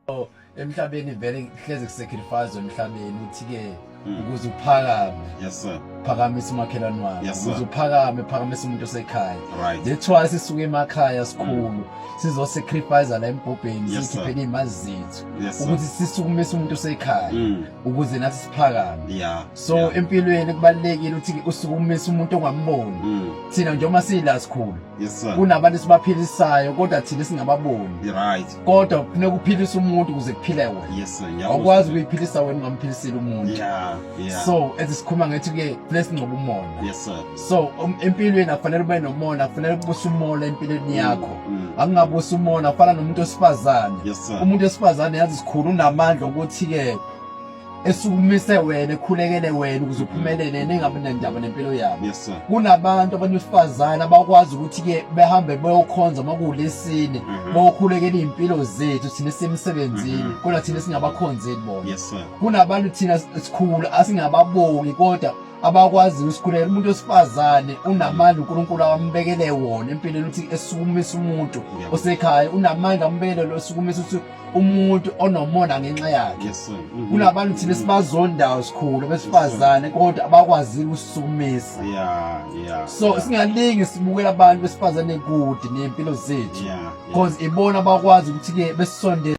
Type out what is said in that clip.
So emhlabeni vele hleze kusacrifice emhlabeni uthi-ke ukuze uphakame. Yes sir. Phakamise umakhelwane wakho. Yes, sir. Ukuze uphakame phakamise umuntu osekhaya. Right. Lethiwa sisuke emakhaya sikhulu sizosacrifice la embhobheni Yes, sir. sikhiphele imali zethu Yes, sir. ukuthi sisukumise umuntu osekhaya ukuze nathi siphakame. Yeah. So yeah. empilweni kubalekile ukuthi usukumise umuntu ongamboni. Thina njengoba sila sikhulu Yes sir. kunabantu sibaphilisayo kodwa thina singababoni. Right. Kodwa kufuneka uphilise umuntu ukuze kuphile wena. Yes sir. Awukwazi ukuyiphilisa wena ungamphiliseli umuntu. Yeah. Yeah. So ethi sikhuluma ngathi-ke kufuneka singcobe umona. Yes sir. So empilweni akufanele ube nomona, kufanele ubuse umona empilweni yakho. Akungabusi umona afana nomuntu wesifazane. Yes sir. Umuntu wesifazane yazi sikhulu unamandla ukuthi-ke esukumise wena ekhulekele wena ukuze uphumelele nengabe nendaba nempilo yabo. Yes sir. Kunabantu abantu besifazane abakwazi ukuthi-ke behambe beyokhonza makuwuLesine beyokhulekela iy'mpilo zethu thina esemsebenzini kodwa thina singabakhonzeli bona. Yes sir. Kunabantu thina sikhulu asingababongi kodwa abakwazi usikhulela umuntu wesifazane unamandla uNkulunkulu awambekele wona empilweni ukuthi esukumisa umuntu osekhaya unamandla ambekele lo esukumisa ukuthi umuntu onomona ngenxa yakhe. Yes sir. Kunabantu thina sibazondayo sikhulu besifazane kodwa abakwazi ukusukumisa. Yeah. Yeah. So singalingi sibukela abantu besifazane kude nempilo zethu Yeah. because ibona abakwazi ukuthi-ke besisondele